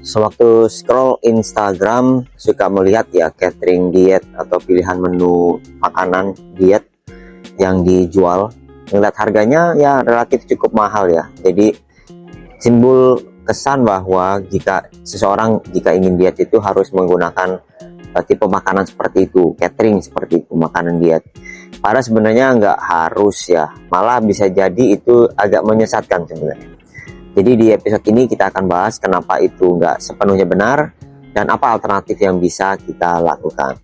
Sewaktu scroll Instagram suka melihat ya catering diet atau pilihan menu makanan diet yang dijual. Ngeliat harganya ya relatif cukup mahal ya. Jadi timbul kesan bahwa jika seseorang ingin diet itu harus menggunakan tipe makanan seperti itu, catering seperti itu, makanan diet. Padahal sebenarnya nggak harus ya, malah bisa jadi itu agak menyesatkan sebenarnya. Jadi di episode ini kita akan bahas kenapa itu nggak sepenuhnya benar dan apa alternatif yang bisa kita lakukan.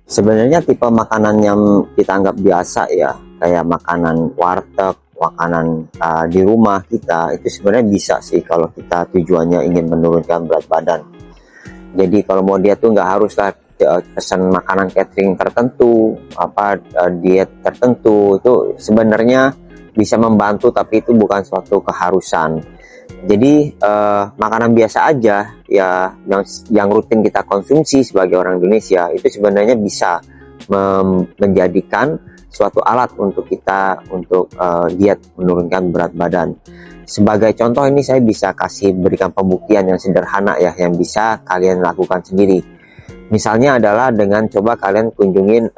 Sebenarnya tipe makanan yang kita anggap biasa ya, kayak makanan warteg, makanan di rumah kita, itu sebenarnya bisa sih kalau kita tujuannya ingin menurunkan berat badan. Jadi kalau mau diet tuh nggak haruslah pesan makanan catering tertentu, diet tertentu, itu sebenarnya bisa membantu tapi itu bukan suatu keharusan. Jadi makanan biasa aja ya yang rutin kita konsumsi sebagai orang Indonesia itu sebenarnya bisa menjadikan suatu alat untuk kita diet menurunkan berat badan. Sebagai contoh ini saya bisa berikan pembuktian yang sederhana ya yang bisa kalian lakukan sendiri. Misalnya adalah dengan coba kalian kunjungin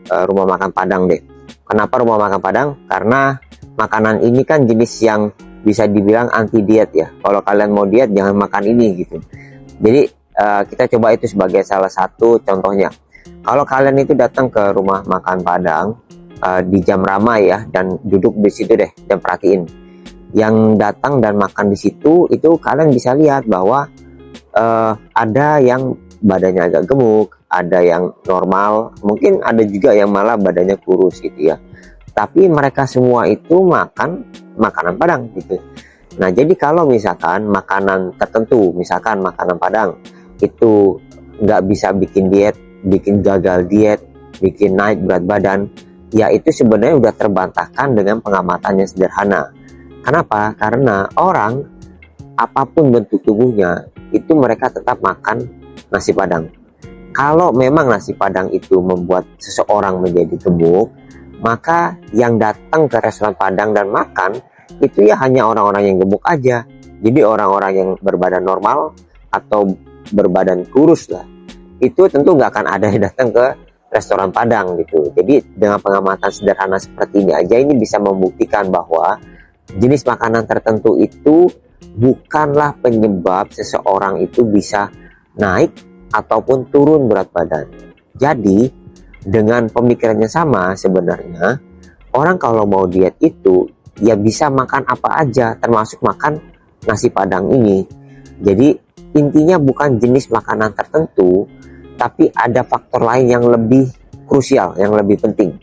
rumah makan Padang deh. Kenapa rumah makan Padang? Karena makanan ini kan jenis yang bisa dibilang anti diet ya. Kalau kalian mau diet jangan makan ini gitu. Jadi kita coba itu sebagai salah satu contohnya. Kalau kalian itu datang ke rumah makan Padang di jam ramai ya dan duduk di situ deh dan perhatiin. Yang datang dan makan di situ itu kalian bisa lihat bahwa ada yang badannya agak gemuk, ada yang normal, mungkin ada juga yang malah badannya kurus gitu ya. Tapi mereka semua itu makan makanan Padang gitu. Nah jadi kalau misalkan makanan tertentu, misalkan makanan Padang itu nggak bisa bikin diet, bikin gagal diet, bikin naik berat badan, ya itu sebenarnya udah terbantahkan dengan pengamatan yang sederhana. Kenapa? Karena orang apapun bentuk tubuhnya itu mereka tetap makan nasi Padang. Kalau memang nasi Padang itu membuat seseorang menjadi gemuk, maka yang datang ke restoran Padang dan makan itu ya hanya orang-orang yang gemuk aja. Jadi orang-orang yang berbadan normal atau berbadan kurus lah, itu tentu nggak akan ada yang datang ke restoran Padang gitu. Jadi dengan pengamatan sederhana seperti ini aja ini bisa membuktikan bahwa jenis makanan tertentu itu bukanlah penyebab seseorang itu bisa naik ataupun turun berat badan. Jadi dengan pemikirannya sama sebenarnya orang kalau mau diet itu ya bisa makan apa aja termasuk makan nasi Padang ini. Jadi intinya bukan jenis makanan tertentu tapi ada faktor lain yang lebih krusial, yang lebih penting.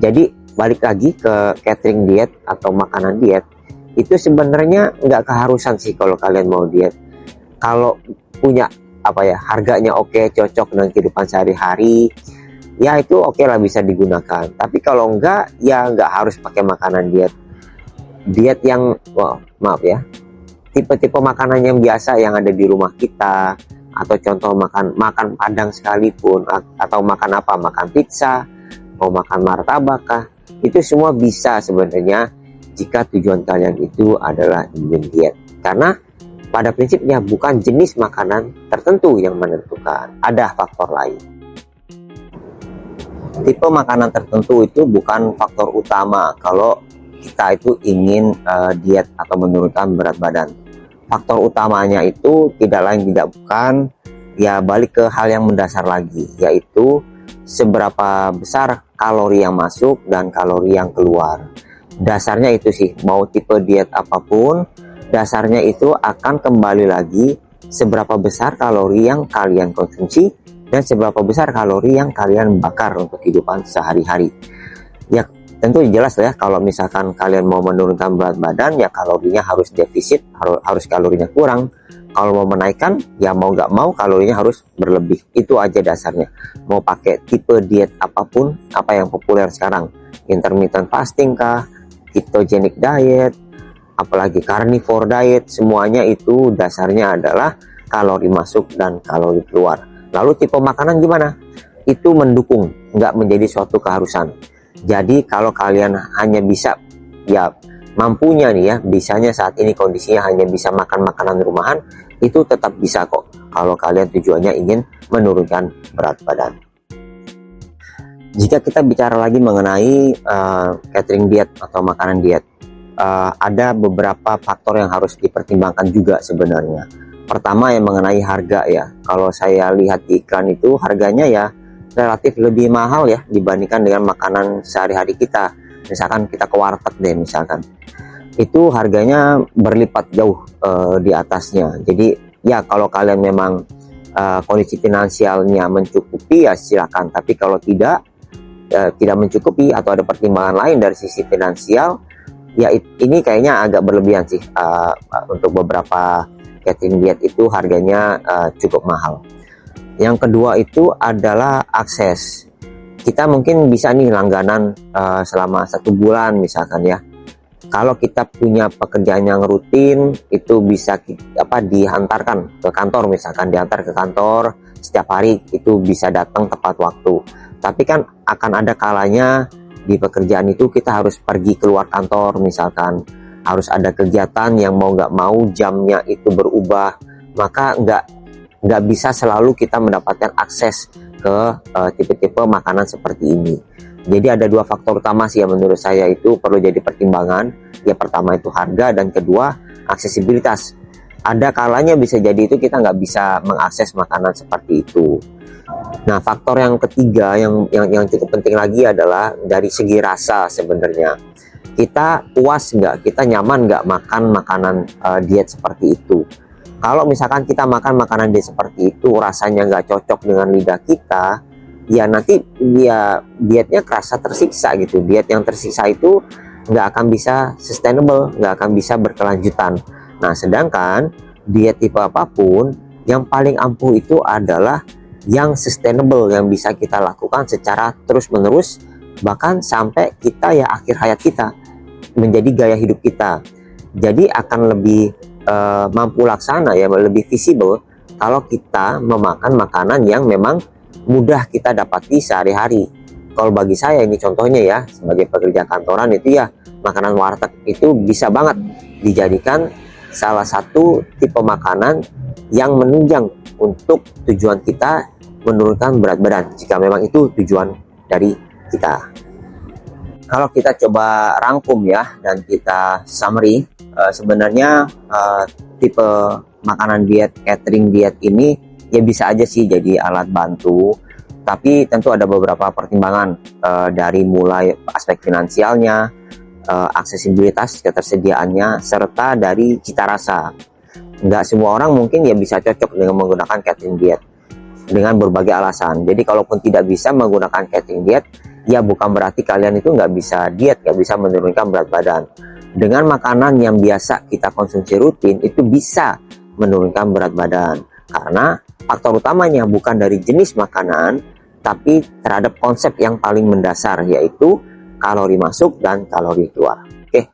Jadi balik lagi ke catering diet atau makanan diet itu sebenarnya nggak keharusan sih kalau kalian mau diet. Kalau punya harganya oke, cocok dengan kehidupan sehari-hari, ya itu oke lah bisa digunakan. Tapi kalau enggak, ya nggak harus pakai makanan diet. Diet yang, tipe-tipe makanan yang biasa yang ada di rumah kita, atau contoh makan Padang sekalipun, atau makan pizza, mau makan martabak kah, itu semua bisa sebenarnya jika tujuan kalian itu adalah ingin diet. Karena pada prinsipnya bukan jenis makanan tertentu yang menentukan, ada faktor lain. Tipe makanan tertentu itu bukan faktor utama kalau kita itu ingin diet atau menurunkan berat badan. Faktor utamanya itu tidak lain tidak bukan ya balik ke hal yang mendasar lagi, yaitu seberapa besar kalori yang masuk dan kalori yang keluar. Dasarnya itu sih, mau tipe diet apapun, dasarnya itu akan kembali lagi seberapa besar kalori yang kalian konsumsi dan seberapa besar kalori yang kalian bakar untuk kehidupan sehari-hari. Ya tentu jelas ya, kalau misalkan kalian mau menurunkan berat badan ya kalorinya harus defisit, harus kalorinya kurang. Kalau mau menaikkan ya mau nggak mau kalorinya harus berlebih. Itu aja dasarnya. Mau pakai tipe diet apapun, apa yang populer sekarang, intermittent fasting kah, ketogenic diet, apalagi carnivore diet, semuanya itu dasarnya adalah kalori masuk dan kalori keluar. Lalu tipe makanan gimana? Itu mendukung, nggak menjadi suatu keharusan. Jadi kalau kalian hanya bisa ya mampunya nih ya, bisanya saat ini kondisinya hanya bisa makan makanan rumahan, itu tetap bisa kok kalau kalian tujuannya ingin menurunkan berat badan. Jika kita bicara lagi mengenai catering diet atau makanan diet, ada beberapa faktor yang harus dipertimbangkan juga sebenarnya. Pertama yang mengenai harga ya. Kalau saya lihat di iklan itu harganya ya relatif lebih mahal ya dibandingkan dengan makanan sehari-hari kita. Misalkan kita ke warteg deh misalkan, itu harganya berlipat jauh di atasnya. Jadi ya kalau kalian memang kondisi finansialnya mencukupi ya silakan. Tapi kalau tidak mencukupi atau ada pertimbangan lain dari sisi finansial, ya ini kayaknya agak berlebihan sih. Untuk beberapa catering diet itu harganya cukup mahal. Yang kedua itu adalah akses. Kita mungkin bisa nih langganan selama 1 bulan misalkan ya. Kalau kita punya pekerjaan yang rutin, itu bisa dihantarkan ke kantor, misalkan diantar ke kantor setiap hari, itu bisa datang tepat waktu. Tapi kan akan ada kalanya di pekerjaan itu kita harus pergi keluar kantor, misalkan harus ada kegiatan yang mau nggak mau jamnya itu berubah, maka nggak bisa selalu kita mendapatkan akses ke tipe-tipe makanan seperti ini. Jadi ada 2 faktor utama sih yang menurut saya itu perlu jadi pertimbangan. Ya pertama itu harga, dan kedua aksesibilitas. Ada kalanya bisa jadi itu kita nggak bisa mengakses makanan seperti itu. Nah, faktor yang ketiga yang cukup penting lagi adalah dari segi rasa sebenarnya. Kita puas nggak, kita nyaman nggak makan makanan diet seperti itu. Kalau misalkan kita makan makanan diet seperti itu, rasanya nggak cocok dengan lidah kita, ya nanti dia dietnya kerasa tersiksa gitu. Diet yang tersiksa itu nggak akan bisa sustainable, nggak akan bisa berkelanjutan. Nah, sedangkan diet tipe apapun, yang paling ampuh itu adalah yang sustainable, yang bisa kita lakukan secara terus-menerus, bahkan sampai kita ya akhir hayat kita, menjadi gaya hidup kita. Jadi akan lebih mampu laksana ya, lebih visible kalau kita memakan makanan yang memang mudah kita dapati sehari-hari. Kalau bagi saya ini contohnya ya, sebagai pekerja kantoran itu ya, makanan warteg itu bisa banget dijadikan salah satu tipe makanan yang menunjang untuk tujuan kita menurunkan berat badan, jika memang itu tujuan dari kita. Kalau kita coba rangkum ya, dan kita summary, sebenarnya tipe makanan diet, catering diet ini ya bisa aja sih jadi alat bantu, tapi tentu ada beberapa pertimbangan, dari mulai aspek finansialnya, aksesibilitas, ketersediaannya, serta dari cita rasa. Nggak semua orang mungkin ya bisa cocok dengan menggunakan catering diet dengan berbagai alasan. Jadi kalaupun tidak bisa menggunakan catering diet, ya bukan berarti kalian itu nggak bisa diet, nggak bisa menurunkan berat badan. Dengan makanan yang biasa kita konsumsi rutin, itu bisa menurunkan berat badan. Karena faktor utamanya bukan dari jenis makanan, tapi terhadap konsep yang paling mendasar, yaitu kalori masuk dan kalori keluar. Oke.